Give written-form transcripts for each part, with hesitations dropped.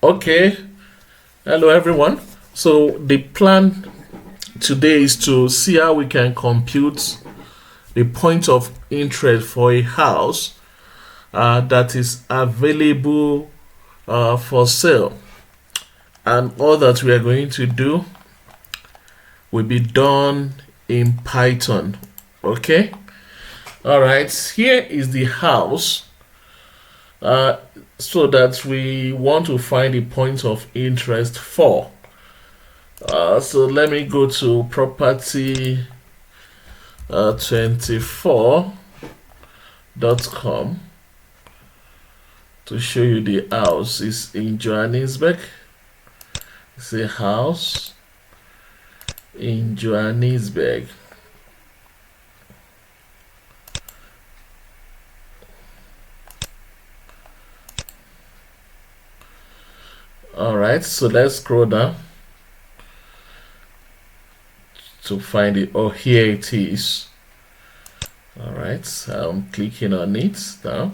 Okay, hello everyone. So the plan today is to see how we can compute the point of interest for a house that is available for sale. And all that we are going to do will be done in Python. Okay? All right, here is the house uh, so that we want to find the point of interest for. So let me go to property 24.com to show you the house. It's in Johannesburg. It's a house in Johannesburg. Alright, so let's scroll down to find it. Oh, here it is. Alright, I'm clicking on it now.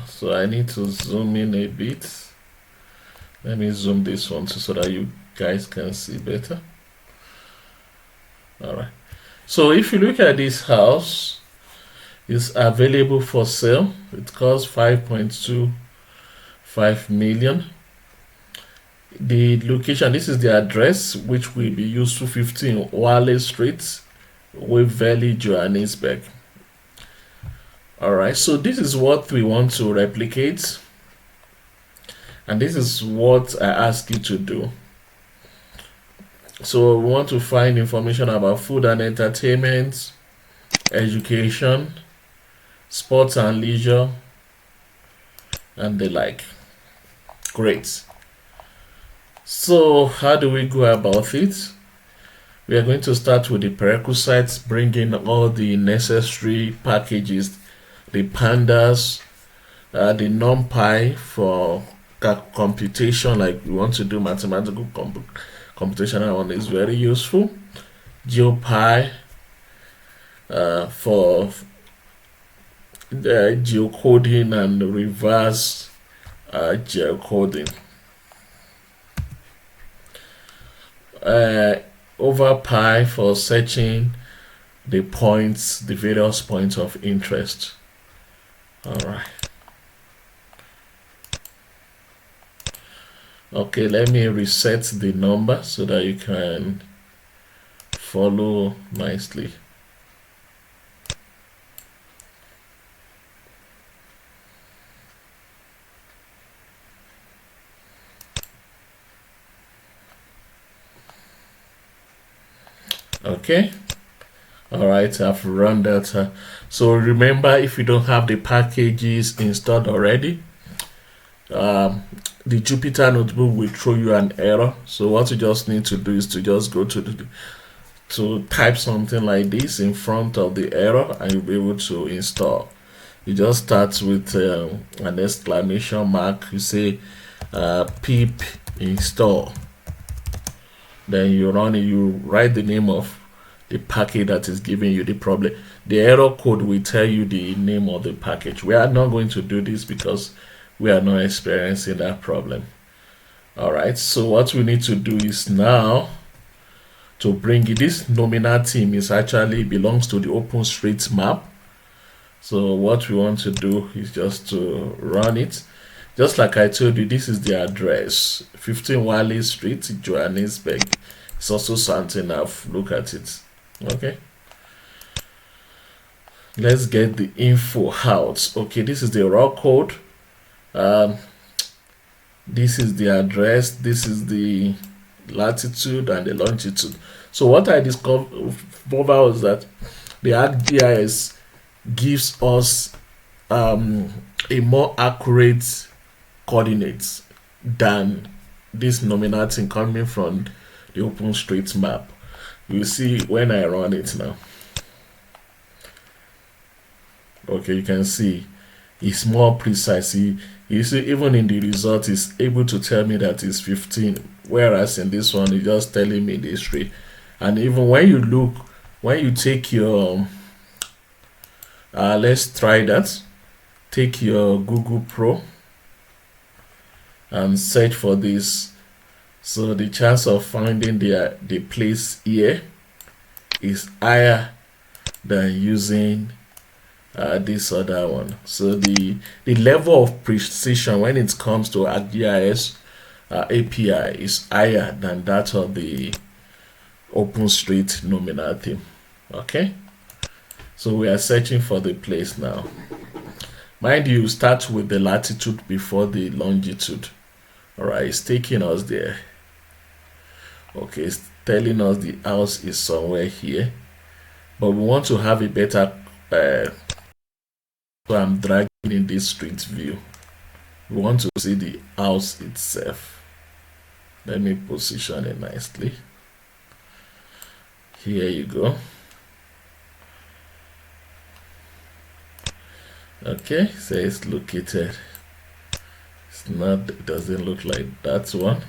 So I need to zoom in a bit. Let me zoom this one so that you guys can see better. Alright, so if you look at this house, it's available for sale. It costs 5.25 million. The location, this is the address, which will be used to 15 Wale Street, Wave Valley, Johannesburg. Alright, so this is what we want to replicate, and this is what I ask you to do. So we want to find information about food and entertainment, education, sports and leisure, and the like. Great. So how do we go about it? We are going to start with the prerequisites, bring in all the necessary packages, the pandas, the numpy for computation, like we want to do mathematical computation. That one is very useful. GeoPy for the geocoding and reverse geocoding. OverPy for searching the points, the various points of interest. Alright. Okay, let me reset the number so that you can follow nicely. Okay, all right, I've run that. So remember, if you don't have the packages installed already, the Jupyter notebook will throw you an error. So what you just need to do is to just go to type something like this in front of the error, and you'll be able to install. You just start with an exclamation mark. You say pip install, then you run it. You write the name of the package that is giving you the problem. The error code will tell you the name of the package. We are not going to do this because we are not experiencing that problem. All right, so what we need to do is now to bring it. This nominal team is actually belongs to the OpenStreetMap. So what we want to do is just to run it. Just like I told you, this is the address, 15 Wale Street, Johannesburg. It's also something I've looked at it. Okay. Let's get the info out. Okay, this is the raw code. This is the address. This is the latitude and the longitude. So what I discovered was that the ArcGIS gives us a more accurate coordinates than this nominal thing coming from the OpenStreetMap. You see when I run it now. Okay, you can see it's more precise. You see, even in the result, it's able to tell me that it's 15, whereas in this one, it's just telling me the history. And even when you look, when you take your let's try that. Take your Google Pro and search for this. So the chance of finding the place here is higher than using this other one. So the level of precision when it comes to ArcGIS API is higher than that of the OpenStreet nominal theme. Okay, so we are searching for the place now. Mind you, start with the latitude before the longitude. All right, it's taking us there. Okay, it's telling us the house is somewhere here, but we want to have a better so I'm dragging in this street view. We want to see the house itself. Let me position it nicely. Here you go. Okay, so it's located. It's not, it doesn't look like that one.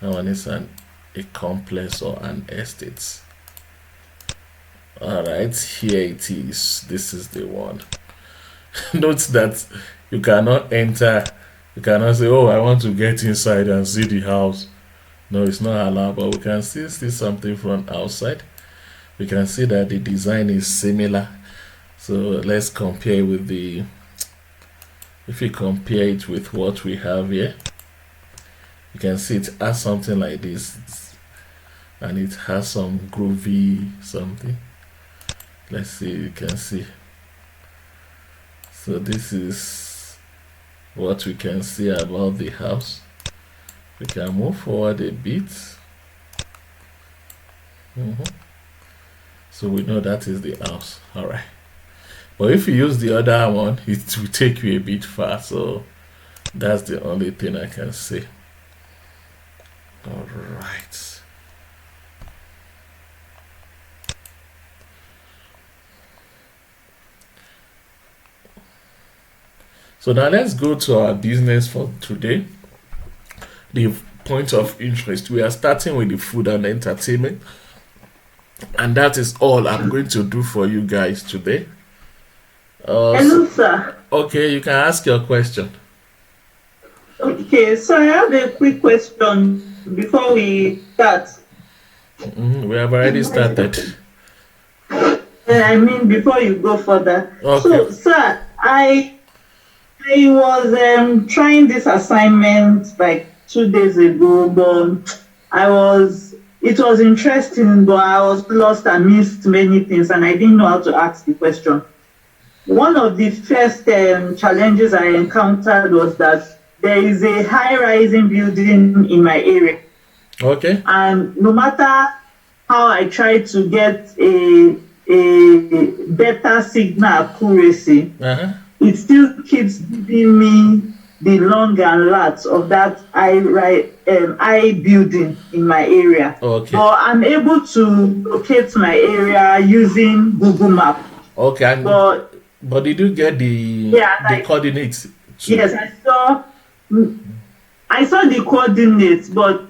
That one is a complex or an estate. All right, here it is. This is the one. Note that you cannot enter. You cannot say, "Oh, I want to get inside and see the house." No, it's not allowed. But we can still see something from outside. We can see that the design is similar. So let's compare with the. If we compare it with what we have here, you can see it has something like this, and it has some groovy something. Let's see, you can see. So this is what we can see about the house. We can move forward a bit. So we know that is the house. All right. But if you use the other one, it will take you a bit far. So that's the only thing I can say. All right. So now let's go to our business for today. The point of interest. We are starting with the food and entertainment. And that is all I'm going to do for you guys today. Hello, sir. Okay, you can ask your question. Okay, so I have a quick question before we start. We have already started. I mean, before you go further. Okay. So, sir, I was trying this assignment like 2 days ago, but it was interesting, but I was lost and missed many things, and I didn't know how to ask the question. One of the first challenges I encountered was that there is a high-rising building in my area. Okay. And no matter how I try to get a better signal accuracy, it still keeps giving me the long and large of that high building in my area. Okay. But I'm able to locate my area using Google Map. Okay. But did you get the coordinates? Yes, I saw the coordinates, but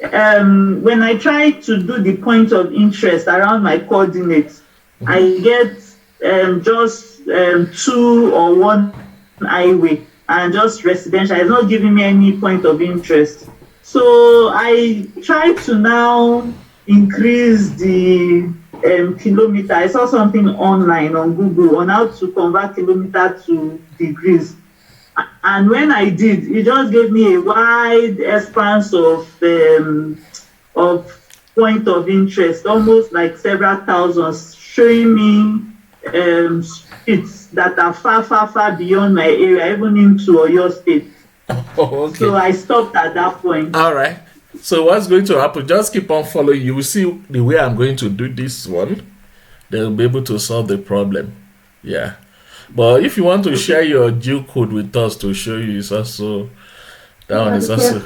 when I try to do the point of interest around my coordinates, I get just 2 or 1 highway and just residential. It's not giving me any point of interest. So I try to now increase the kilometer. I saw something online on Google on how to convert kilometer to degrees. And when I did, it just gave me a wide expanse of point of interest, almost like several thousands, showing me streets that are far beyond my area, even into Oyo State. Oh, okay. So I stopped at that point. All right. So what's going to happen? Just keep on following. You will see the way I'm going to do this one. They'll be able to solve the problem. Yeah. But if you want to share your Geo code with us to show you, it's also that one is also.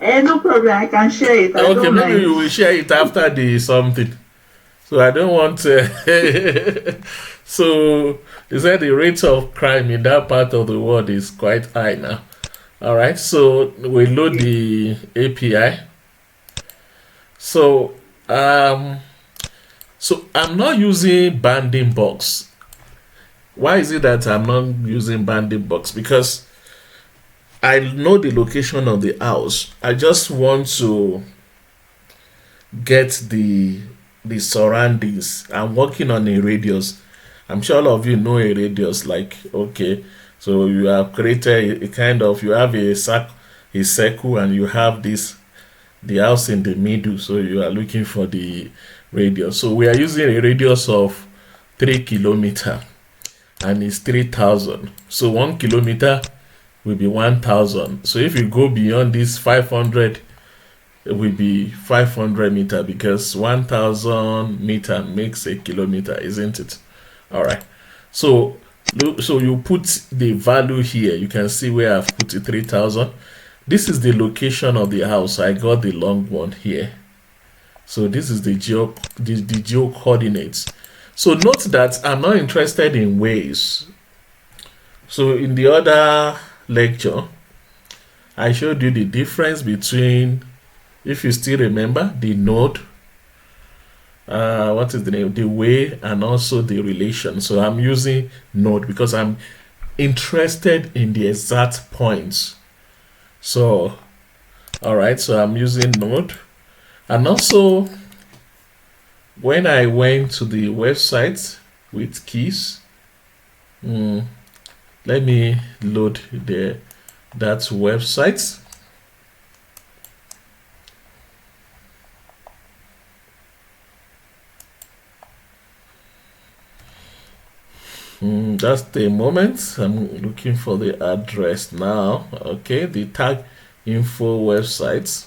No problem. I can share it. Okay, maybe you will share it after the something. So I don't want to. So they said the rate of crime in that part of the world is quite high now. All right, so we load the API. So So I'm not using bounding box. Why is it that I'm not using bounding box? Because I know the location of the house. I just want to get the surroundings. I'm working on a radius. I'm sure all of you know a radius. Like, okay, so you have created a kind of, you have a circle, and you have the house in the middle. So you are looking for the radius. So we are using a radius of 3 kilometers, and it's 3,000. So 1 kilometer will be 1,000. So if you go beyond this 500, it will be 500 meter, because 1,000 meter makes a kilometer, isn't it? All right. So so you put the value here. You can see where I've put it, 3,000. This is the location of the house. I got the long one here. So this is the geo coordinates. So note that I'm not interested in ways. So in the other lecture, I showed you the difference between, if you still remember, the node, what is the name, the way, and also the relation. So I'm using node because I'm interested in the exact points. So all right, so I'm using node. And also, when I went to the website with keys, let me load that website. Just a moment. I'm looking for the address now. Okay, the tag info websites.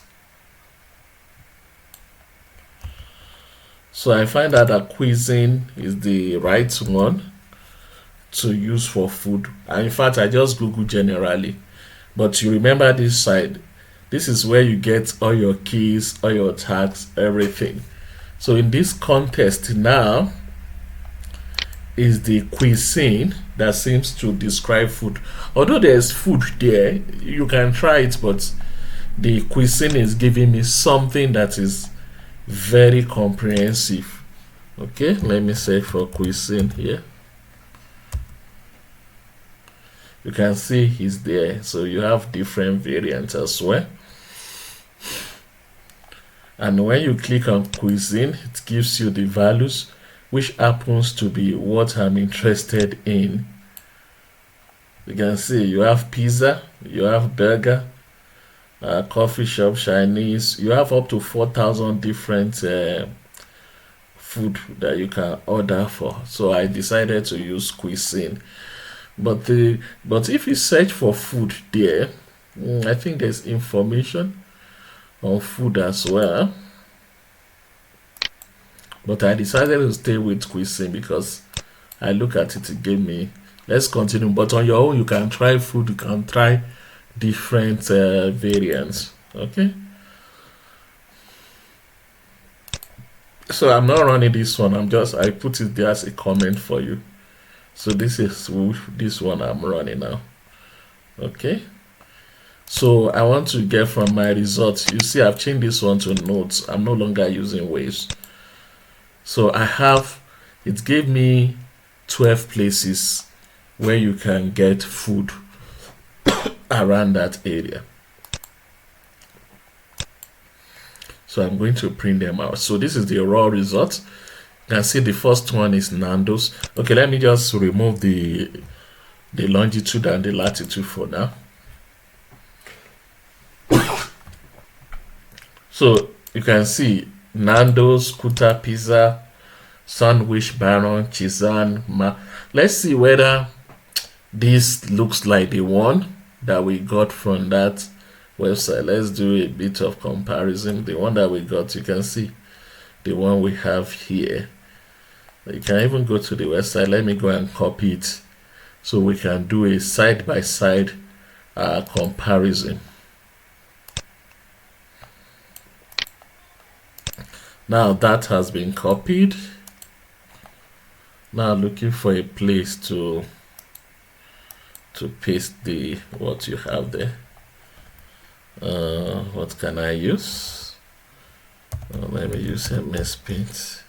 So I find out that cuisine is the right one to use for food. And in fact, I just Google generally. But you remember this side. This is where you get all your keys, all your tags, everything. So in this context now is the cuisine that seems to describe food. Although there's food there, you can try it, but the cuisine is giving me something that is very comprehensive. Okay, let me search for cuisine here. You can see he's there. So you have different variants as well. And when you click on cuisine, it gives you the values, which happens to be what I'm interested in. You can see you have pizza, you have burger, coffee shop, Chinese. You have up to 4,000 different food that you can order for. So I decided to use cuisine. But if you search for food there, I think there's information on food as well. But I decided to stay with cuisine because I look at it, it gave me. Let's continue. But on your own, you can try food. You can try different variants. Okay. So I'm not running this one. I put it there as a comment for you. So this is this one I'm running now. Okay. So I want to get from my results. You see, I've changed this one to notes. I'm no longer using waves. So I have, it gave me 12 places where you can get food around that area. So I'm going to print them out. So this is the raw result. You can see the first one is Nando's. Okay, let me just remove the longitude and the latitude for now. So you can see Nando's, Kuta Pizza, Sandwich Baron, Chizan. Let's see whether this looks like the one that we got from that website. Let's do a bit of comparison. The one that we got, you can see the one we have here. You can even go to the website. Let me go and copy it so we can do a side-by-side comparison. Now that has been copied. Now looking for a place to paste the what you have there. What can I use? Let me use MS Paint.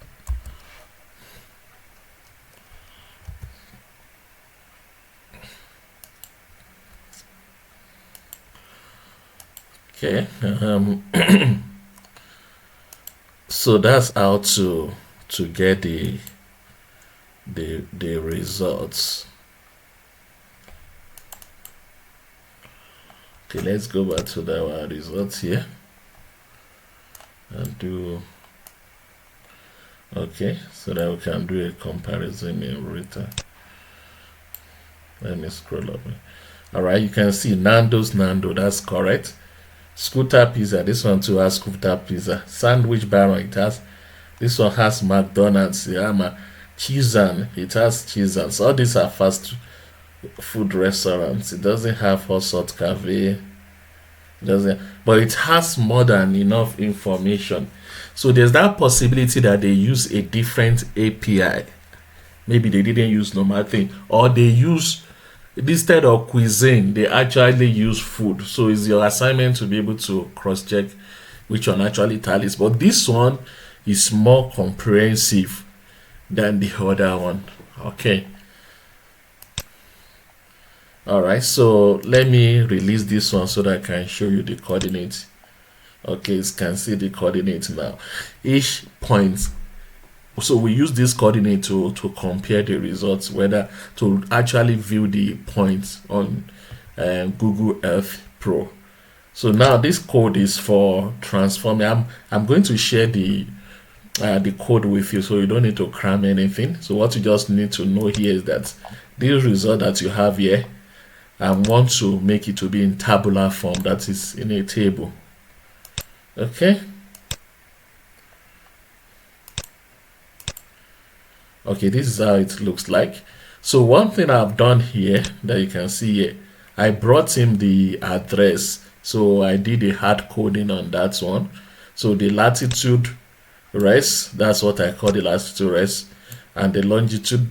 Okay. So that's how to get the results. Okay, let's go back to our results here and do. Okay, so that we can do a comparison in return. Let me scroll up. All right, you can see Nando's, that's correct. Scooter Pizza, this one too has Scooter Pizza. Sandwich Baron, it has. This one has McDonald's. Cheesean, it has Cheesean. So all these are fast food restaurants. It doesn't have Hot Salt Cafe. It doesn't, but it has more than enough information. So there's that possibility that they use a different API. Maybe they didn't use normal thing, or they use, instead of cuisine, they actually use food. So it's your assignment to be able to cross-check which one actually tallies. But this one is more comprehensive than the other one. Okay. Alright, so let me release this one so that I can show you the coordinates. Okay, you can see the coordinates now. Each point, so we use this coordinate to compare the results, whether to actually view the points on Google Earth Pro. So now this code is for transforming. I'm going to share the code with you, so you don't need to cram anything. So what you just need to know here is that this result that you have here, I want to make it to be in tabular form, that is in a table. Okay. Okay, this is how it looks like. So one thing I've done here that you can see here, I brought him the address. So I did a hard coding on that one. So the latitude rest, that's what I call the latitude rest, and the longitude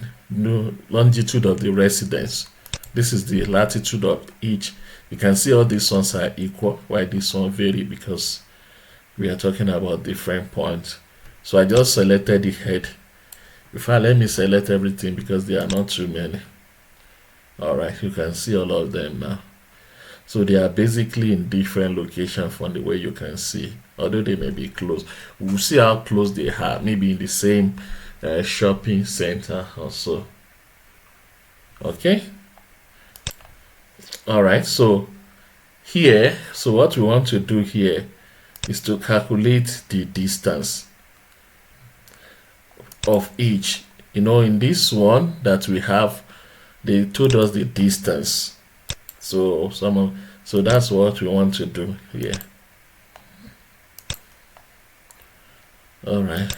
of the residence. This is the latitude of each. You can see all these ones are equal, while this one vary because we are talking about different points. So I just selected the head. If I let me select everything because there are not too many. Alright, you can see all of them now. So they are basically in different locations from the way you can see, although they may be close. We'll see how close they are, maybe in the same shopping center or so. Okay. Alright, so here, so what we want to do here is to calculate the distance of each. In this one that we have, they told us the distance. So that's what we want to do here. All right.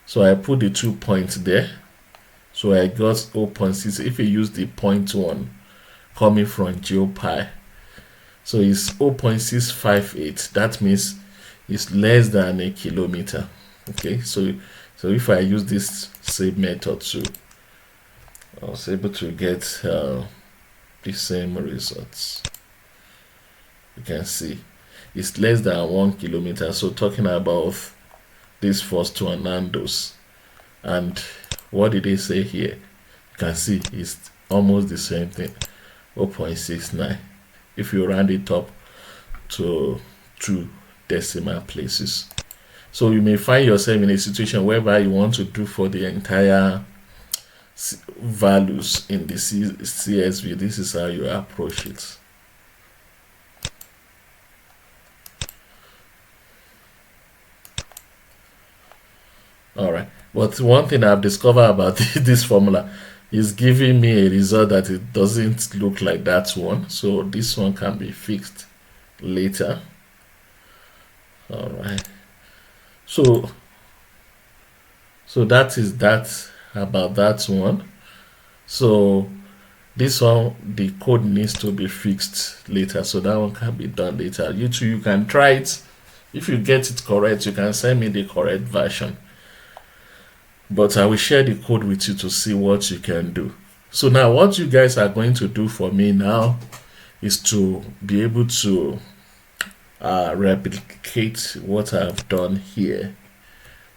So I put the 2 points there. So I got 0.6. If you use the 0.1 coming from GeoPy, so it's 0.658. That means it's less than a kilometer. Okay, so if I use this same method too, I was able to get the same results. You can see it's less than 1 kilometer. So talking about this first one, Nando's, and what did they say here? You can see it's almost the same thing, 0.69. If you round it up to 2 decimal places. So you may find yourself in a situation whereby you want to do for the entire values in the CSV. This is how you approach it. All right, but one thing I've discovered about this formula is giving me a result that it doesn't look like that one. So this one can be fixed later. All right. So that is that about that one. So this one, the code needs to be fixed later, so that one can be done later. You too, you can try it. If you get it correct, you can send me the correct version, but I will share the code with you to see what you can do. So now what you guys are going to do for me now is to be able to replicate what I've done here.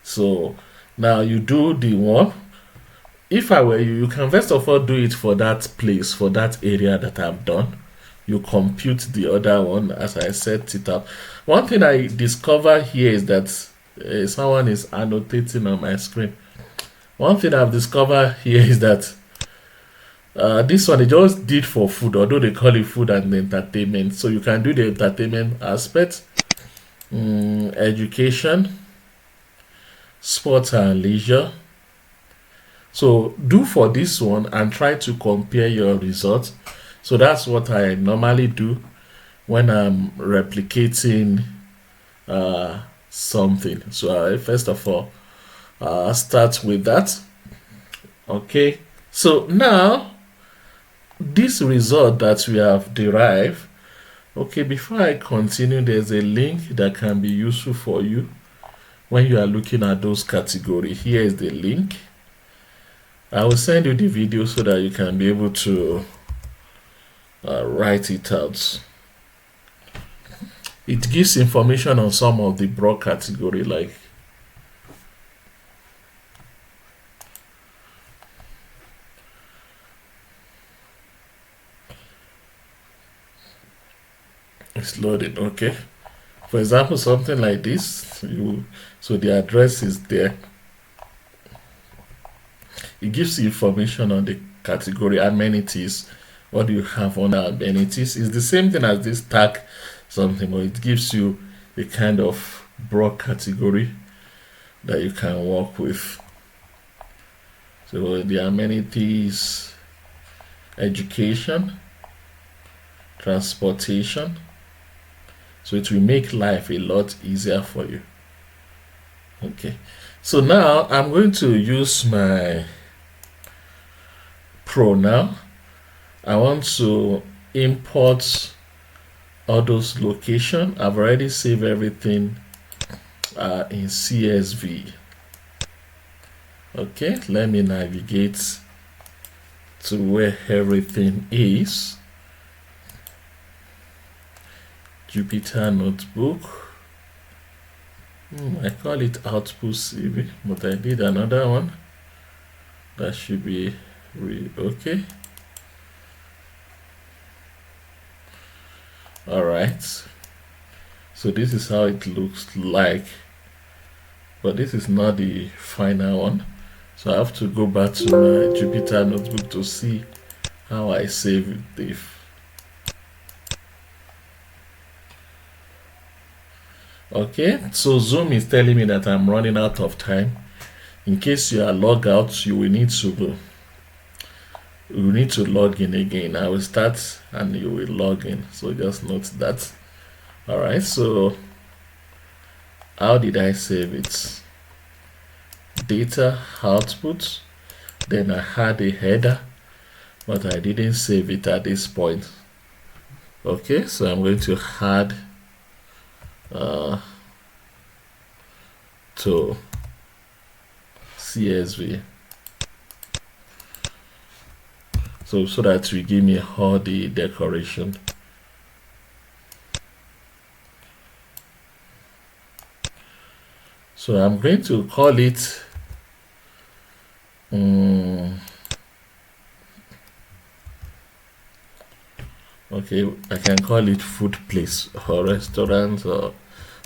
So now you do the one. If I were you, you can first of all do it for that place, for that area that I've done. you compute the other one as I set it up. One thing I discover here is that someone is annotating on my screen. One thing I've discovered here is that this one they just did for food, although they call it food and entertainment. So you can do the entertainment aspect, education, sports and leisure. So do for this one and try to compare your results. So that's what I normally do when I'm replicating something. So first of all, start with that. Okay. So now this result that we have derived. Okay, before I continue, there's a link that can be useful for you when you are looking at those categories. Here is the link. I will send you the video so that you can be able to write it out. It gives information on some of the broad category, like it's loaded. Okay, for example, something like this, so the address is there. It gives you information on the category amenities. What do you have on amenities? It's the same thing as this tag something, but it gives you a kind of broad category that you can work with. So the amenities, education, transportation. So it will make life a lot easier for you. Okay. So now I'm going to use my Pro now. I want to import all those locations. I've already saved everything in CSV. Okay, let me navigate to where everything is. Jupyter Notebook. I call it Output CV, but I did another one. That should be okay. All right. So this is how it looks like, but this is not the final one. So I have to go back to my Jupyter Notebook to see how I save it. Okay, so Zoom is telling me that I'm running out of time. In case you are logged out, you will need to log in again. I will start and you will log in. So just note that. All right, so how did I save it? Data output. Then I had a header, but I didn't save it at this point. Okay, so I'm going to add to CSV, so that will give me all the decoration. So I'm going to call it okay, I can call it food place or restaurant, or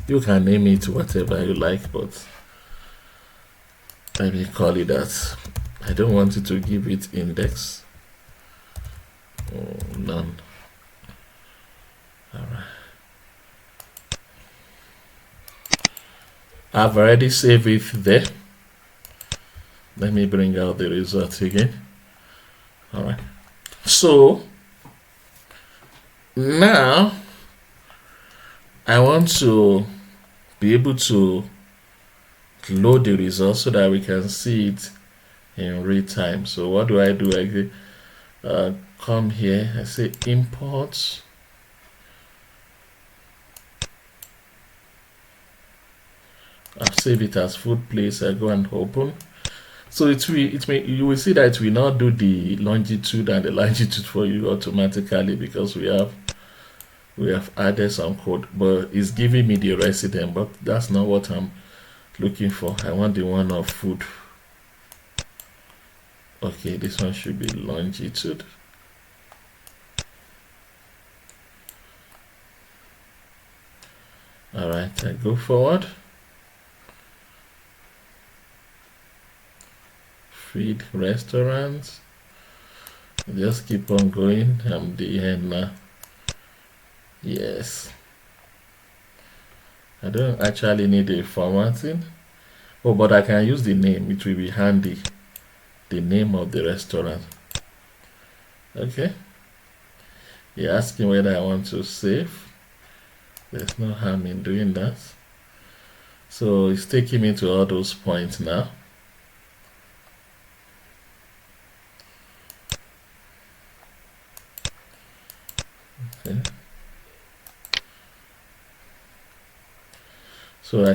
you can name it whatever you like, but let me call it that. I don't want it to give it index. None. All right. I've already saved it there. Let me bring out the result again. All right. So now I want to be able to load the results so that we can see it in real time. So what do? I come here, I say import. I've saved it as food place. I go and open. So you will see that it will not do the longitude and the latitude for you automatically, because we have added some code, but it's giving me the resident, but that's not what I'm looking for. I want the one of food. Okay, this one should be longitude. All right, I go forward. Feed restaurants. Just keep on going. I'm the end now. Yes. I don't actually need a formatting. Oh, but I can use the name. It will be handy. The name of the restaurant. Okay. You're asking whether I want to save. There's no harm in doing that. So it's taking me to all those points now. Okay. So I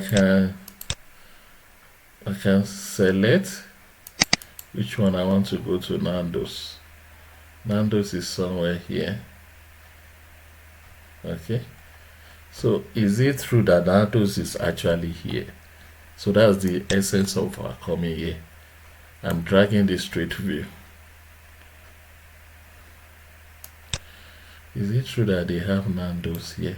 can select which one I want to go to. Nando's. Nando's is somewhere here. Okay. So is it true that Nando's is actually here? So that's the essence of our coming here. I'm dragging the straight view. Is it true that they have Nando's here?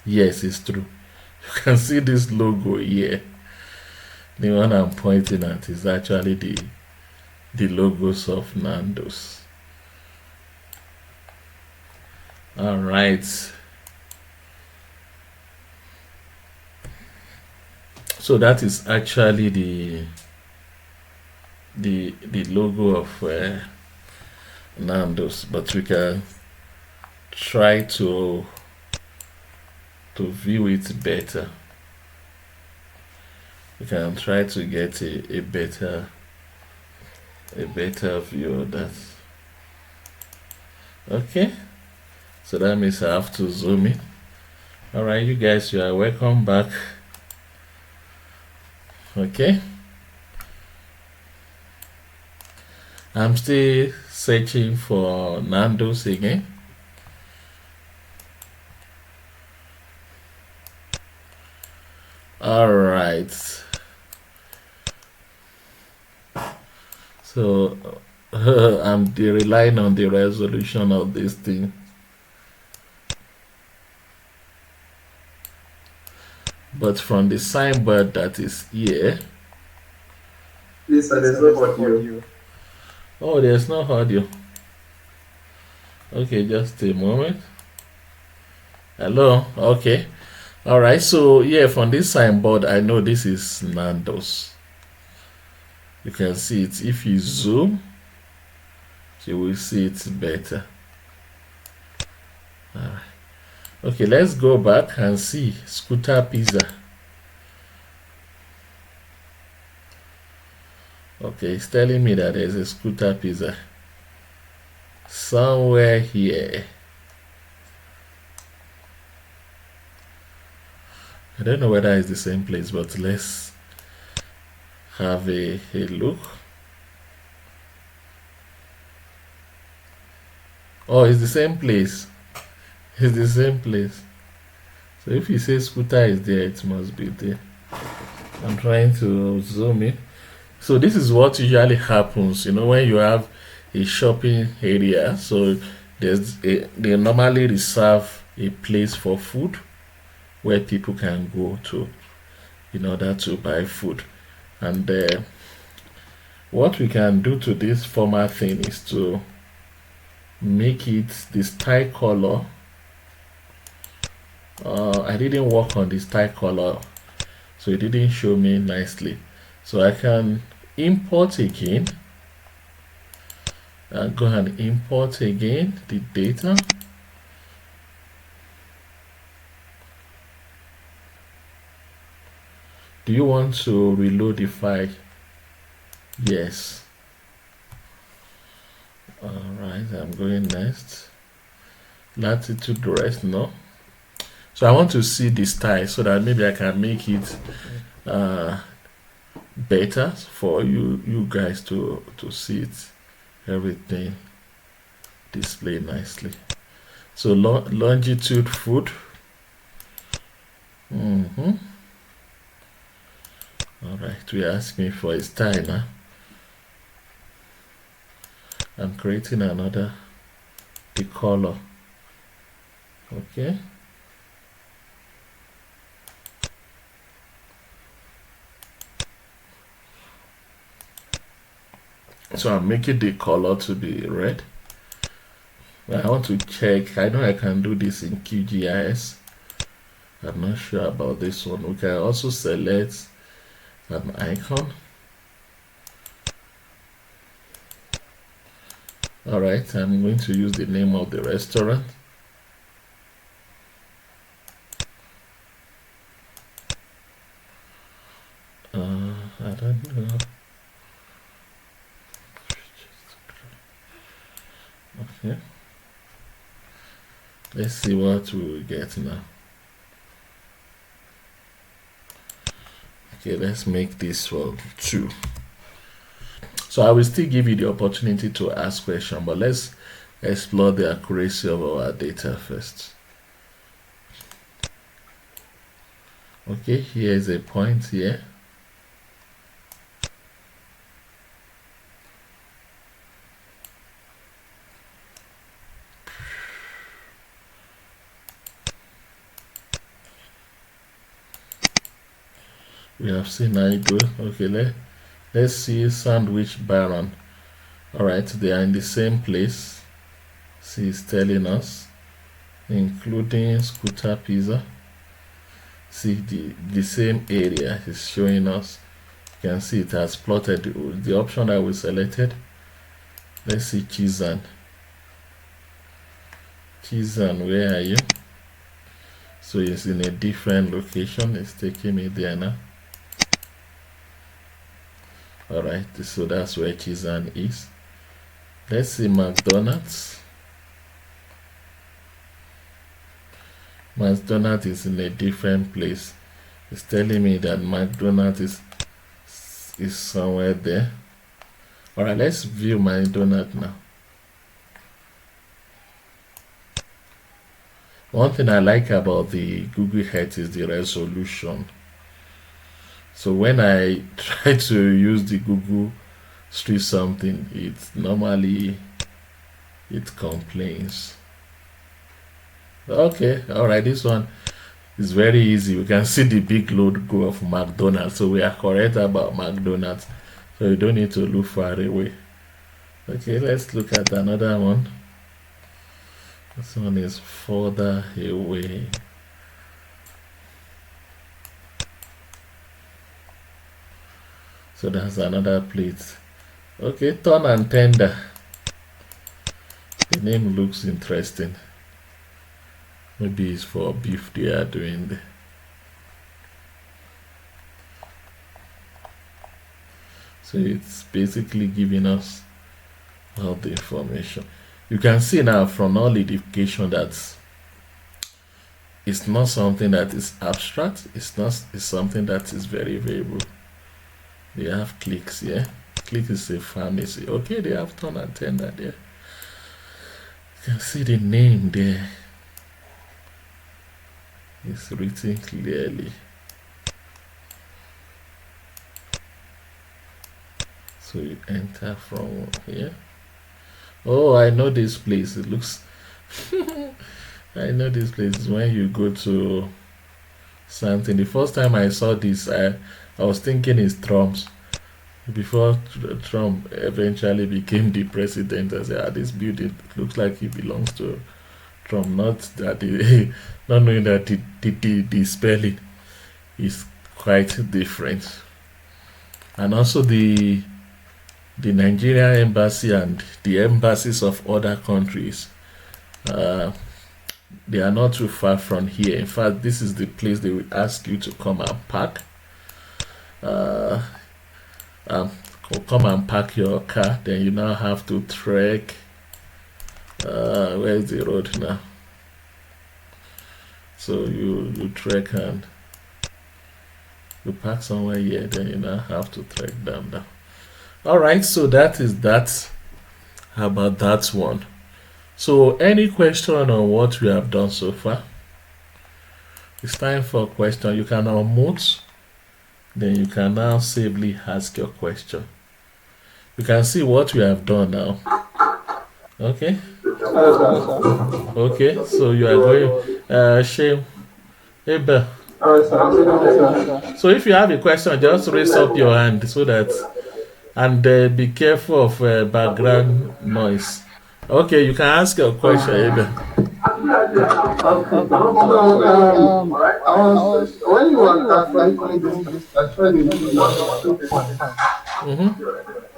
Yes, it's true. You can see this logo here. The one I'm pointing at is actually the logos of Nando's. All right. So that is actually the logo of Nando's, but we can try to view it better. We can try to get a better view of that. Okay, so that means I have to zoom in. All right, you guys, you are welcome back. Okay, I'm still searching for Nando's again. All right, so I'm relying on the resolution of this thing. But from the signboard that is here. Please, sir, there's no audio. Oh, there's no audio. Okay, just a moment. Hello. Okay. All right. So yeah, from this signboard, I know this is Nando's. You can see it. If you zoom, you will see it better. All right. Okay, let's go back and see Scooter Pizza. Okay, it's telling me that there's a Scooter Pizza somewhere here. I don't know whether it's the same place, but let's have a look. Oh, it's the same place. It's the same place. So if you say Scooter is there, it must be there. I'm trying to zoom in. So this is what usually happens, when you have a shopping area. So they normally reserve a place for food where people can go to in order to buy food. And what we can do to this former thing is to make it the style color. I didn't work on the style color, so it didn't show me nicely. So I can import again. Go and import again the data. Do you want to reload the file? Yes. Alright, I'm going next. Latitude rest, no. So I want to see the style so that maybe I can make it better for you guys to see it, everything display nicely. So longitude food. All right, we ask me for a style now. I'm creating another, the color. Okay. So I'm making the color to be red. I want to check. I know I can do this in QGIS. I'm not sure about this one. We can also select an icon. Alright, I'm going to use the name of the restaurant. I don't know. Okay. Let's see what we will get now. Okay, let's make this one 2. So I will still give you the opportunity to ask questions, but let's explore the accuracy of our data first. Okay, here is a point here. We have seen idle. Okay, let's see Sandwich Baron. Alright, they are in the same place. See, it's telling us, including Scooter Pizza. See, the same area is showing us. You can see it has plotted the option that we selected. Let's see Chizan. Chizan, where are you? So it's in a different location. It's taking me there now. Alright, so that's where Chizan is. Let's see McDonald's. McDonald's is in a different place. It's telling me that McDonald's is somewhere there. Alright, let's view McDonald's now. One thing I like about the Google Earth is the resolution. So when I try to use the Google Street something, it complains. Okay, alright, this one is very easy. We can see the big logo of McDonald's, so we are correct about McDonald's, so you don't need to look far away. Okay, let's look at another one. This one is further away. So that's another plate. Okay, Ton and Tender. The name looks interesting. Maybe it's for beef they are doing there. So it's basically giving us all the information. You can see now from all the indication that it's not something that is abstract. It's something that is very variable. They have clicks here. Click is a pharmacy. Okay, they have Ton and Tender there. You can see the name there. It's written clearly. So you enter from here. Oh, I know this place. It looks I know this place is when you go to something. The first time I saw this, I was thinking it's Trump's. Before Trump eventually became the president, I said, this building looks like it belongs to Trump. Not that not knowing that the spelling is quite different. And also the Nigerian embassy and the embassies of other countries, they are not too far from here. In fact, this is the place they will ask you to come and park. Come and park your car. Then you now have to trek. Where's the road now? So you trek and you park somewhere here. Then you now have to trek down. Alright, so that is that about that one. So any question on what we have done so far? It's time for a question. You can unmute, then you can now safely ask your question. You can see what we have done now. Okay. Hello, sir. Okay. So you are going. Shame. Abel. Alright, sir. Sir. So if you have a question, just raise up your hand so that, and be careful of background noise. Okay, you can ask your question, Abel. When you were calculating this, actually, you got 2 points. Mm-hmm.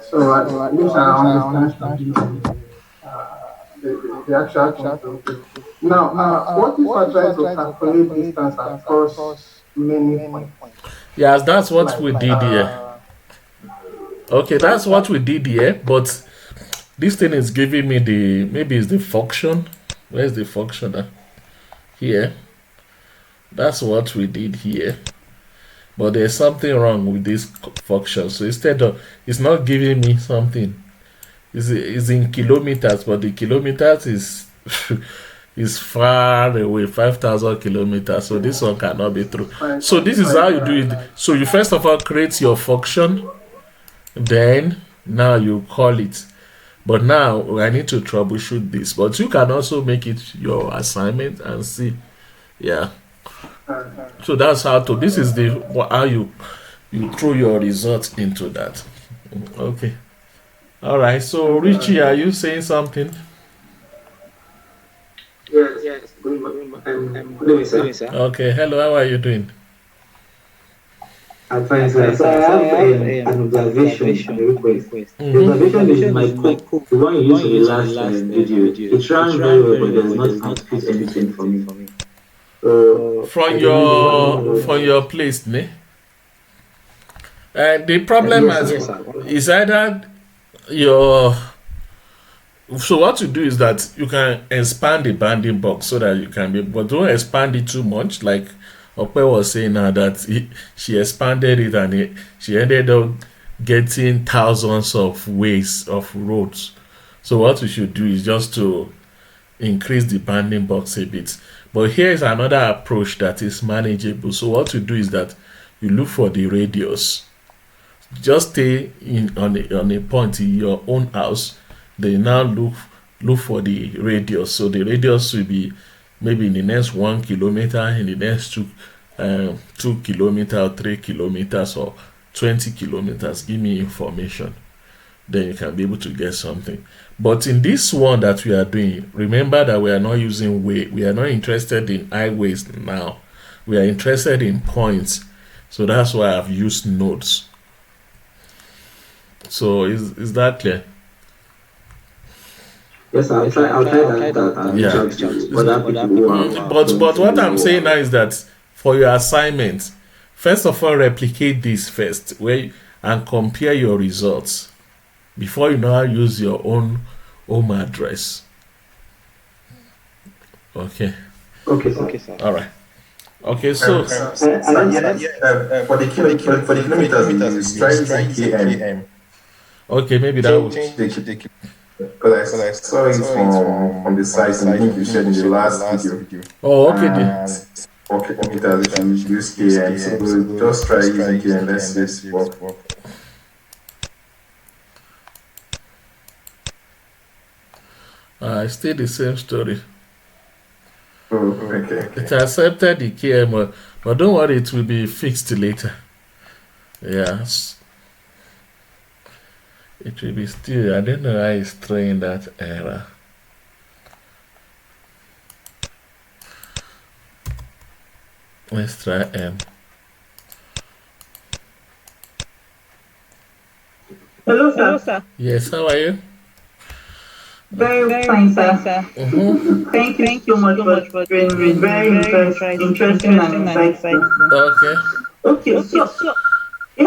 So, at least I understand the actual thing. Now, what if I try to calculate distance across many points? Yes, that's what we Like, did here. Okay, that's what we did here, but this thing is giving me maybe it's the function. Where's the function? Here. That's what we did here. But there's something wrong with this function. So instead of, it's not giving me something. It's in kilometers, but the kilometers is is far away, 5,000 kilometers. So this one cannot be true. So this is how you do it. So you first of all create your function, then now you call it. But now I need to troubleshoot this. But you can also make it your assignment and see. Yeah. So that's how to. This is the how you throw your results into that. Okay. All right. So Richie, are you saying something? Yes. Good evening, sir. Okay. Hello. How are you doing? I'm fine, sir. So I have an observation and a request. The observation is my code, the one you used for the last video. It ran very well, but does not output anything for me. So From your place, ne? The problem is either your. So what you do is that you can expand the bounding box so that you can be, but don't expand it too much. Like Ope was saying now that she expanded it and she ended up getting thousands of ways of roads. So what you should do is just to increase the bounding box a bit. But here is another approach that is manageable. So what you do is that you look for the radius. Just stay on a point in your own house. They now look for the radius. So the radius will be maybe in the next 1 kilometer, in the next 2 kilometers, 3 kilometers, or 20 kilometers. Give me information. Then you can be able to get something. But in this one that we are doing, remember that we are not using way. We are not interested in highways now. We are interested in points. So that's why I've used nodes. So is that clear? Yes, I'll try that. Yeah. But what I'm saying now is that for your assignment, first of all, replicate this first and compare your results before you now use your own home address. Okay. Okay, sir. All right. Okay, so for the kilometers, try using km. Okay, maybe that would. Because I saw it from the site and link you shared in the last video. Oh, okay. Okay, kilometers if you use km. So just try using km. Let's see this work. Still the same story. Oh, okay. It accepted the KM, but don't worry, it will be fixed later. Yes. It will be still, I don't know how it's throwing that error. Let's try M. Hello, sir. Yes, how are you? Very fine, sir. Thank you so much for being very interesting and insightful. Okay, so I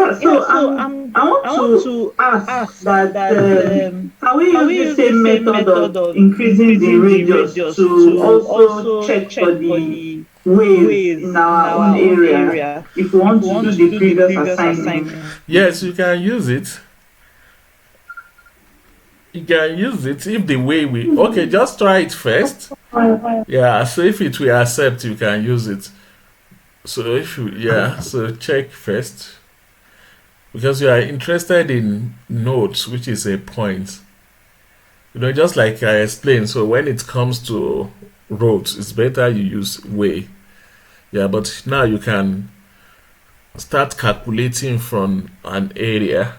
want to ask that can we use the same method of increasing the radius to also check for the waves in our own area if we want to do the previous assignment? Yes, you can use it. You can use it if the way we. Okay, just try it first. Yeah, so if it will accept, you can use it. So if you, so check first. Because you are interested in nodes, which is a point. Just like I explained. So when it comes to roads, it's better you use way. Yeah, but now you can start calculating from an area.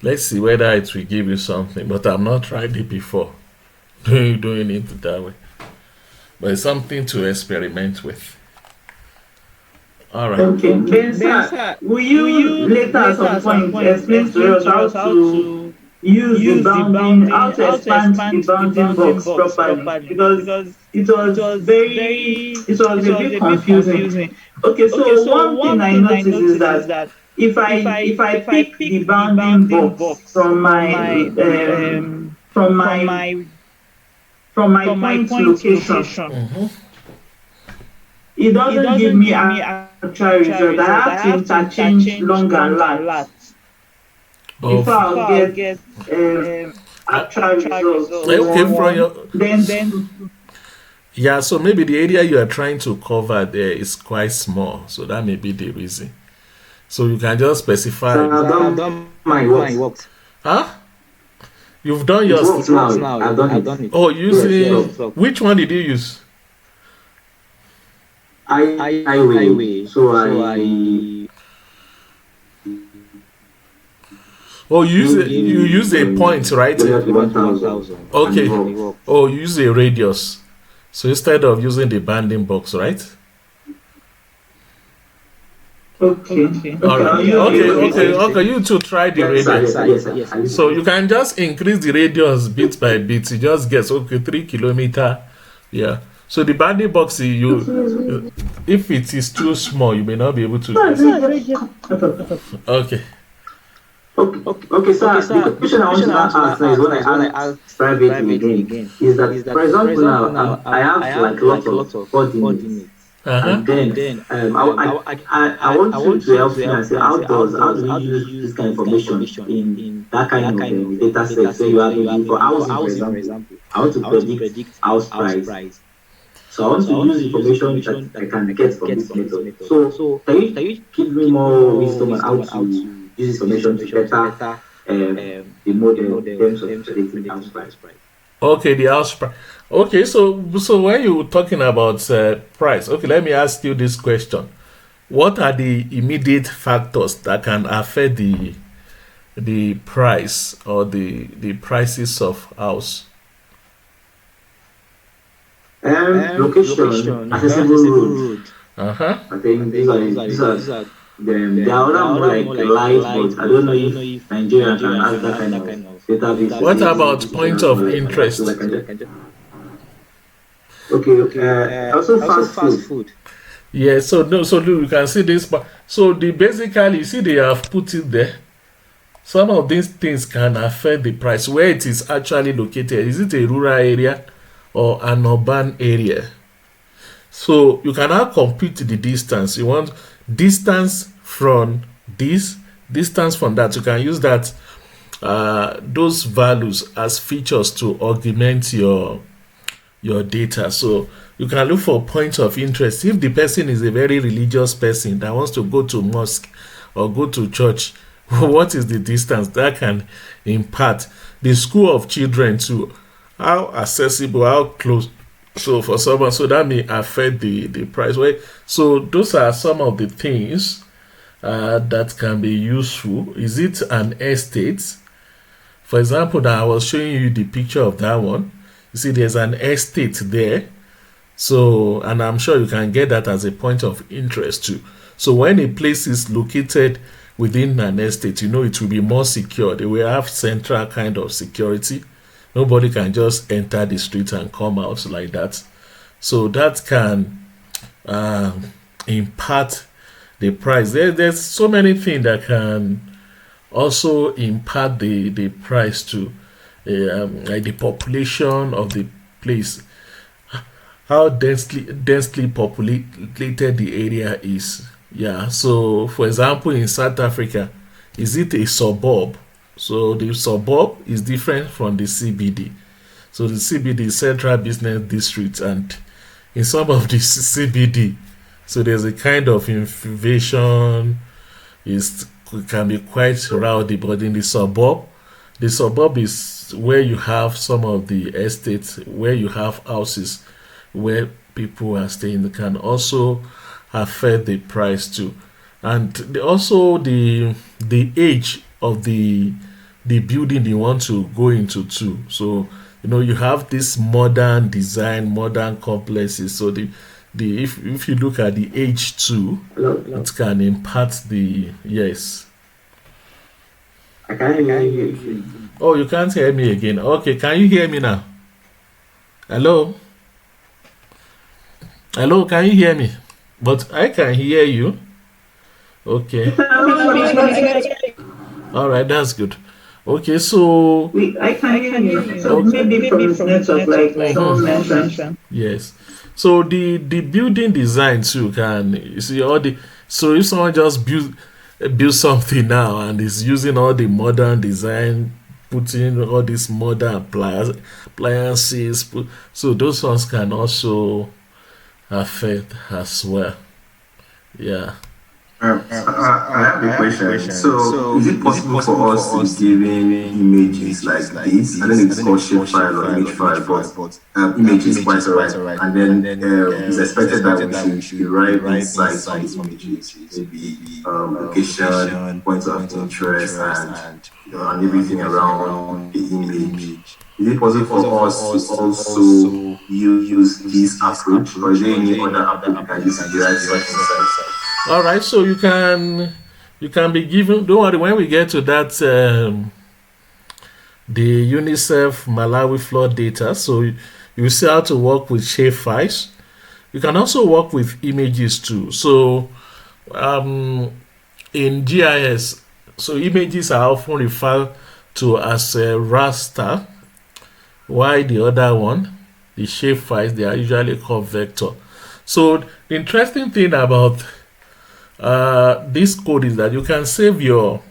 Let's see whether it will give you something. But I've not tried it before. Doing it that way. But it's something to experiment with. All right. Okay. Then, sir, will you later at some point explain to us how to use the bounding, how to expand the bounding box properly? Because it was a bit confusing. Okay, so one thing I noticed is that if I pick the bounding box from my point location, it doesn't give me actual result. I have to interchange long and large before I'll get actual results. Okay, from your Then yeah, so maybe the area you are trying to cover there is quite small, so that may be the reason. So you can just specify. I've done my work. Huh? You've done It yours. works now. I've done it. Oh, using Yes. which one did you use? Highway. So I Oh, you use a point, right? 1,000. Okay. Oh, you use a radius. So instead of using the banding box, right? okay. All right. Okay. You two try the radius. Yes. So you can just increase the radius bit by bit. You just get 3 kilometer. Yeah. So the banding box, if it is too small, you may not be able to. Okay. Okay, sir. The question I want to ask now is what I asked privately again. Is that, for example, now I have like lots of coordinates. And then I want you to help me and say how do we use this kind of information in that kind of data set? So you have maybe for housing, for example, I want to predict house price. So I want to use information that I can get from this method. So can you give me more wisdom on how to use this information to better the model in terms of predicting house price? Okay, the house price. Okay, so when you're talking about price, okay, let me ask you this question: what are the immediate factors that can affect the price or the prices of house? Location, accessible road. Uh-huh. I think these are them. They are other more like light, but I don't know if Nigeria can have that kind of database. What about point of interest? Okay. Also fast food. Yeah, so you can see this, but so basically you see they have put it there. Some of these things can affect the price. Where it is actually located, is it a rural area or an urban area? So you cannot compute the distance. You want distance from this, distance from that. You can use that those values as features to augment your data. So you can look for points of interest. If the person is a very religious person that wants to go to mosque or go to church, what is the distance that can impact the school of children to how accessible, how close? So for someone, so that may affect the price. So those are some of the things that can be useful. Is it an estate? For example, now I was showing you the picture of that one. You see, there's an estate there. So, and I'm sure you can get that as a point of interest too. So when a place is located within an estate, it will be more secure. They will have central kind of security. Nobody can just enter the street and come out like that. So that can impact the price. There's so many things that can also impact the price too. Like the population of the place, how densely populated the area is. Yeah. So for example, in South Africa, is it a suburb? So the suburb is different from the CBD. So the CBD is Central Business District, and in some of the CBD, so there's a kind of invasion. It can be quite rowdy, but in the suburb, The suburb is where you have some of the estates, where you have houses where people are staying. They can also affect the price too. And also the age of the building you want to go into too. So you have this modern design, modern complexes. So the if you look at the age too, Hello? it can impact the yes. I can't hear you. Oh, you can't hear me again. Okay, can you hear me now? Hello? Hello, can you hear me? But I can hear you. Okay. All right, that's good. Okay, so I can hear you. So okay. maybe from his network, like someone mentioned. Yes. So the building design too can you see all the so if someone just build something now and is using all the modern design, putting all these modern appliances, so those ones can also affect as well. Yeah. I have a question. So, is it possible for us to give in images like this? I don't know if it's called shapefile or image file, but image is quite alright. And then it's expected that we should derive insights from the images, maybe location, points of interest, and everything around the image. Is it possible for us to also use this approach, or is there any other approach we can use to derive such insights? All right, so you can be given. Don't worry, when we get to that, the UNICEF Malawi flood data. So you see how to work with shape files. You can also work with images too. So in GIS, so images are often referred to as a raster, while the other one, the shape files, they are usually called vector. So the interesting thing about this code is that you can save your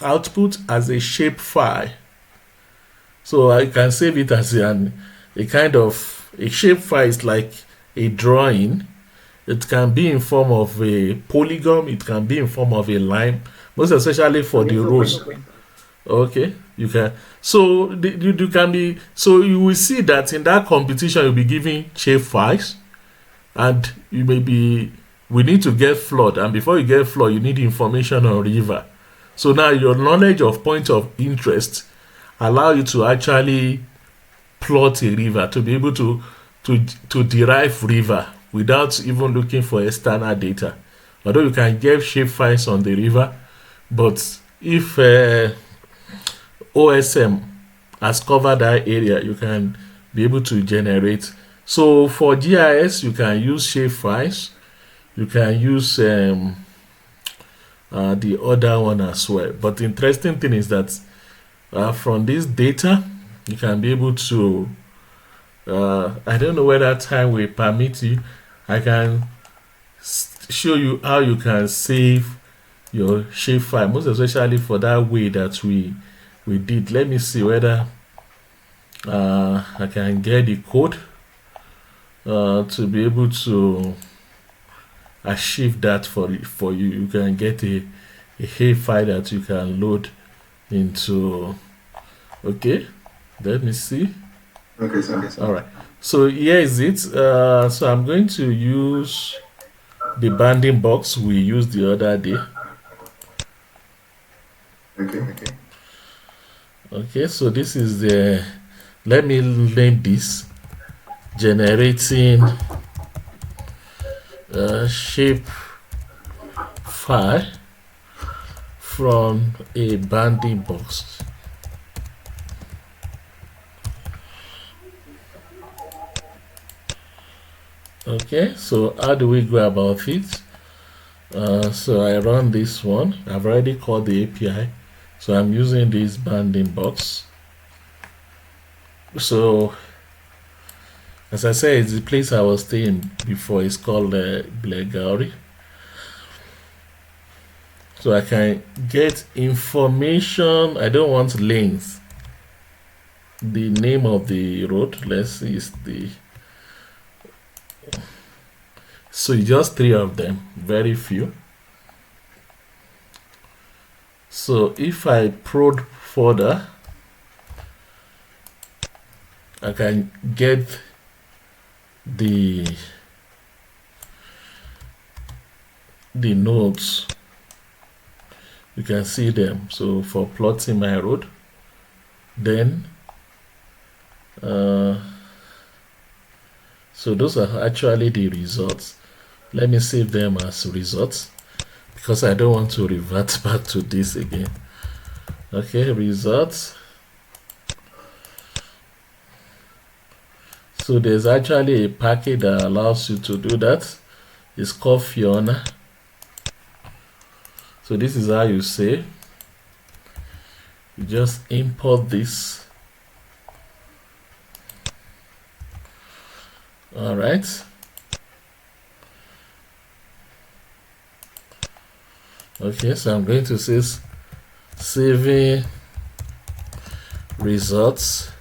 output as a shape file. So I can save it as a kind of a shape file is like a drawing. It can be in form of a polygon. It can be in form of a line, most especially for the rows. Okay, you can. So you can be. So you will see that in that competition you'll be giving shape files, and you may be. We need to get flood, and before you get flood, you need information on river. So now your knowledge of point of interest allow you to actually plot a river, to be able to derive river without even looking for external data. Although you can get shape files on the river, but if OSM has covered that area, you can be able to generate. So for GIS, you can use shape files. You can use the other one as well. But the interesting thing is that from this data, you can be able to, I don't know whether time will permit you, I can show you how you can save your shapefile, most especially for that way that we did. Let me see whether I can get the code to be able to achieve that for you. You can get a file that you can load into. Okay, let me see. Okay, sir. All right, so here is it. So I'm going to use the banding box we used the other day. Okay, so this is the, let me name this generating shape file from a banding box. Okay, so how do we go about it? So I run this one. I've already called the API, so I'm using this banding box. So as I said, it's the place I was staying before. It's called Blegauri. So I can get information. I don't want lanes. The name of the road, let's see, is the, so just 3 of them, very few. So if I prod further, I can get the nodes. You can see them. So for plotting my road, then so those are actually the results. Let me save them as results because I don't want to revert back to this again. Okay, results. So there's actually a package that allows you to do that. It's called Fiona. So this is how you save. You just import this. All right. Okay, so I'm going to say saving results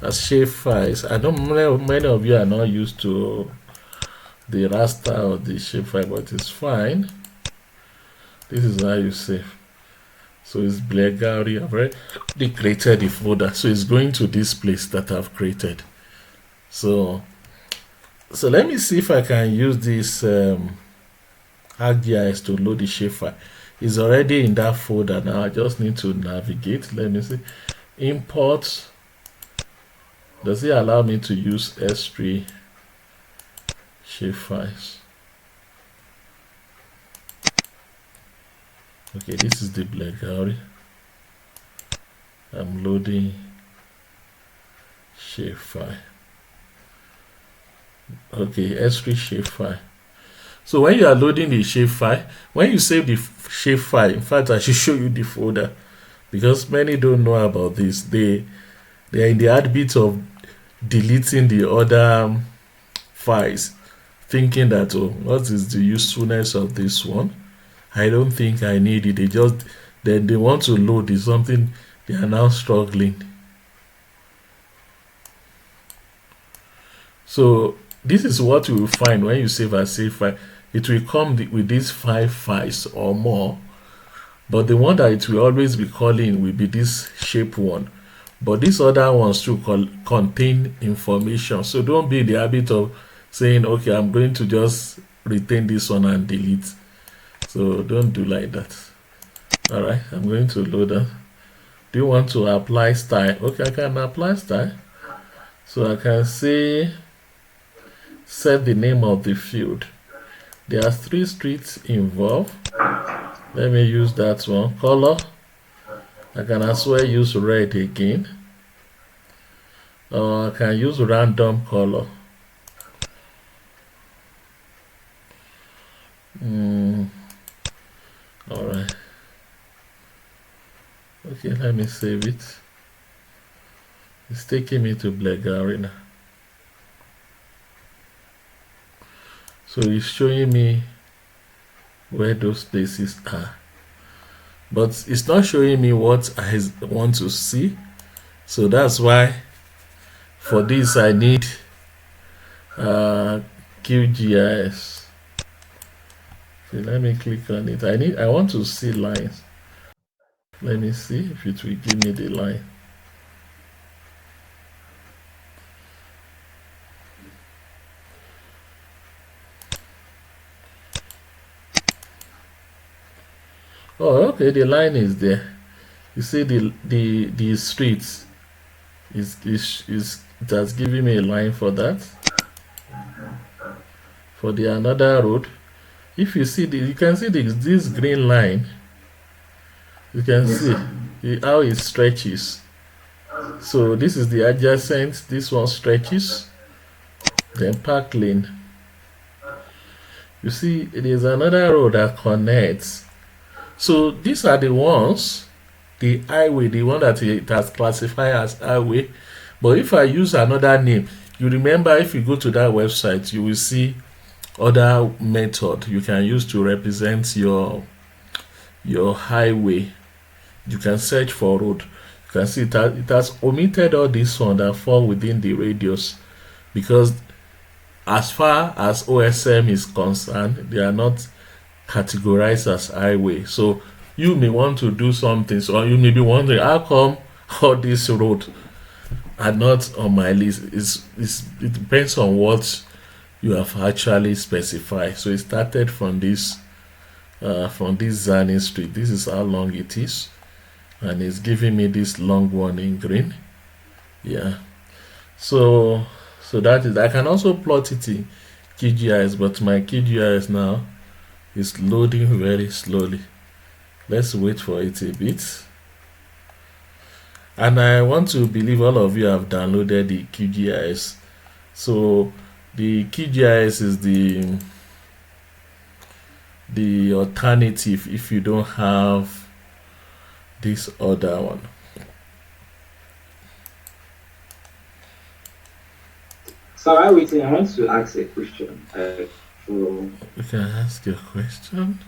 as shape files. I know many of you are not used to the raster or the shape file, but it's fine. This is how you save. So it's Black Gallery. I've already created the folder, so it's going to this place that I've created. So let me see if I can use this ArcGIS to load the shapefile. It's already in that folder now. I just need to navigate. Let me see. Import. Does it allow me to use S3 shapefiles? Okay, this is the Black Gallery. I'm loading shapefile. Okay, S3 shapefile. So when you are loading the shapefile, when you save the shapefile, in fact, I should show you the folder because many don't know about this. They are in the habit of deleting the other files, thinking that, oh, what is the usefulness of this one? I don't think I need it. They want to load it, something they are now struggling. So this is what you will find when you save a save file. It will come with these 5 files or more, but the one that it will always be calling will be this shape one. But these other ones too contain information. So don't be in the habit of saying, okay, I'm going to just retain this one and delete. So don't do like that. All right, I'm going to load that. Do you want to apply style? Okay, I can apply style. So I can say set the name of the field. There are 3 streets involved. Let me use that one. Color. I can as well use red again. Or I can use random color. Alright. Okay, let me save it. It's taking me to Black Gallery now. So it's showing me where those places are. But it's not showing me what I want to see. So that's why for this I need QGIS. So let me click on it. I want to see lines. Let me see if it will give me the line. Oh, okay, the line is there. You see the streets it has given me a line for that. For the another road, if you see you can see this green line. You can see how it stretches. So this is the adjacent. This one stretches. Then park lane. You see, it is another road that connects. So these are the ones, the highway, the one that it has classified as highway. But if I use another name, you remember if you go to that website, you will see other method you can use to represent your highway. You can search for road. You can see it has omitted all this one that fall within the radius because as far as OSM is concerned, they are not categorized as highway. So you may want to do something, so you may be wondering how come all this road are not on my list. It depends on what you have actually specified. So it started from this Zani Street. This is how long it is, and it's giving me this long one in green. Yeah. So that is. I can also plot it in QGIS, but my QGIS now is loading very slowly. Let's wait for it a bit. And I want to believe all of you have downloaded the QGIS. So the QGIS is the alternative if you don't have this other one. So I waiting. I want to ask a question. You can ask your question.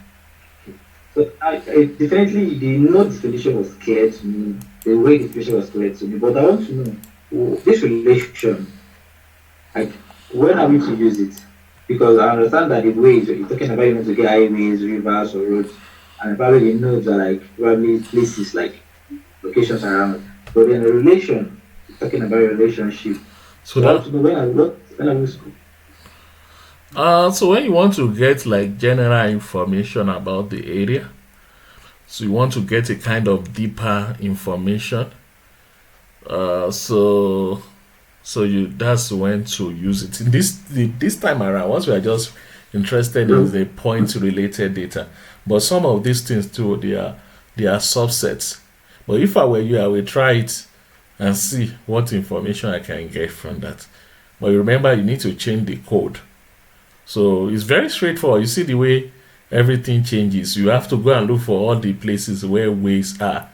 So I definitely the node definition was clear to me. The way the definition was clear to me, but I want to know this relation. Like, when are we to use it? Because I understand that the ways you're talking about, you want to get highways, rivers, or roads, and probably the nodes are like probably places like locations around. But in a relation, you're talking about a relationship. So I want to know when are we school? So when you want to get like general information about the area, so you want to get a kind of deeper information, so you that's when to use it. In this time around, once we are just interested in the point related data, but some of these things too, they are subsets. But if I were you, I will try it and see what information I can get from that. But remember, you need to change the code. So it's very straightforward. You see the way everything changes. You have to go and look for all the places where ways are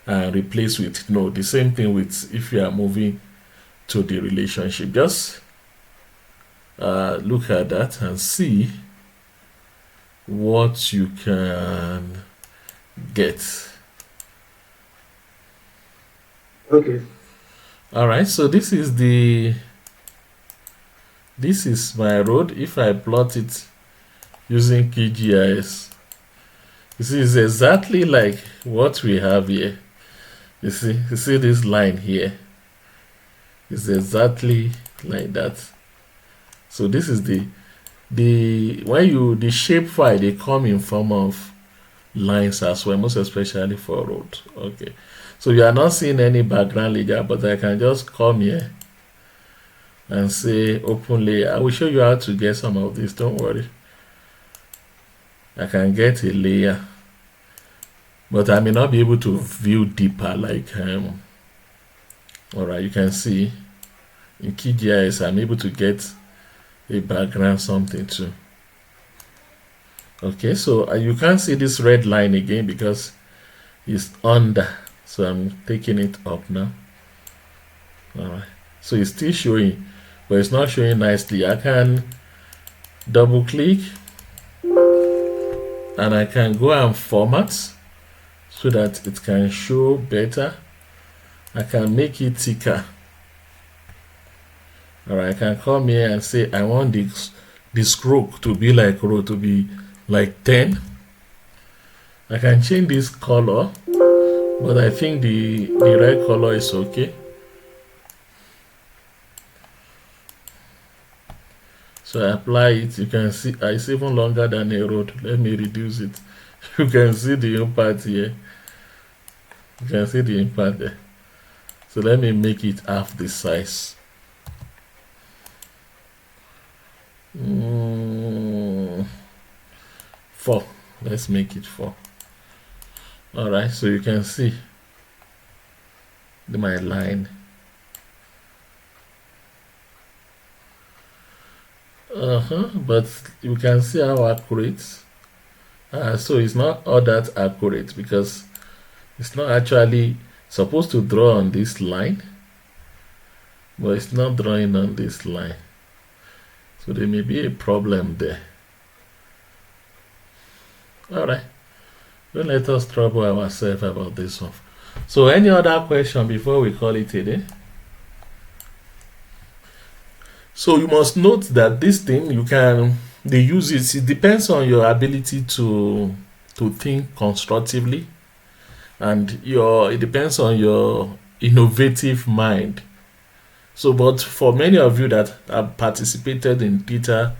and replace with no. The same thing with if you are moving to the relationship. Just look at that and see what you can get. Okay. All right. So this is my road. If I plot it using QGIS, you see it's exactly like what we have here. You see this line here. It's exactly like that. So this is the shape file, they come in form of lines as well, most especially for road. Okay. So you are not seeing any background layer, but I can just come here and say open layer. I will show you how to get some of this, don't worry. I can get a layer, but I may not be able to view deeper like alright, you can see in QGIS I'm able to get a background something too. Okay, so you can't see this red line again because it's under, so I'm taking it up now. Alright, so it's still showing, but it's not showing nicely. I can double click and I can go and format so that it can show better. I can make it thicker. Alright, I can come here and say I want the stroke to be like row, to be like 10. I can change this color, but I think the red color is okay. So I apply it. You can see it's even longer than a road. Let me reduce it. You can see the impact here. You can see the impact there. So let me make it half the size. 4. Let's make it 4. Alright, so you can see my line. But you can see how accurate. So it's not all that accurate because it's not actually supposed to draw on this line, but it's not drawing on this line. So there may be a problem there. Alright, don't let us trouble ourselves about this one. So any other question before we call it a day? So you must note that this thing, they use it. It depends on your ability to think constructively, and it depends on your innovative mind So, but for many of you that have participated in data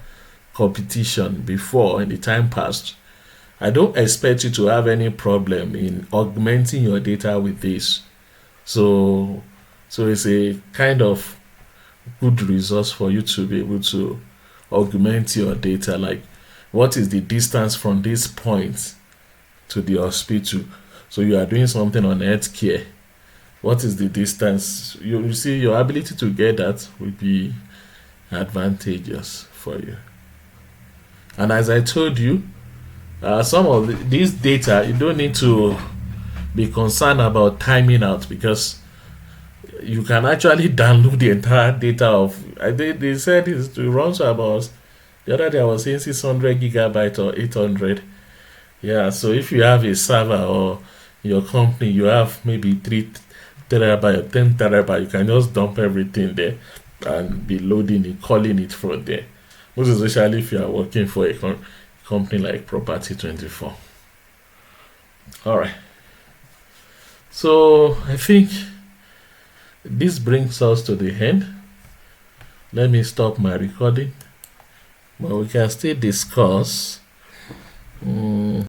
competition before in the time past, I don't expect you to have any problem in augmenting your data with this. So, so it's a kind of good resource for you to be able to augment your data. Like, what is the distance from this point to the hospital? So you are doing something on healthcare. What is the distance? You see, your ability to get that will be advantageous for you. And as I told you, some of these data, you don't need to be concerned about timing out, because you can actually download the entire data of. I think they said it runs about, the other day I was saying 600 gigabyte or 800. Yeah, so if you have a server, or your company, you have maybe 3 terabyte or 10 terabyte, you can just dump everything there and be loading it, calling it from there. Most especially if you are working for a company like Property 24. All right. So I think this brings us to the end. Let me stop my recording, but we can still discuss.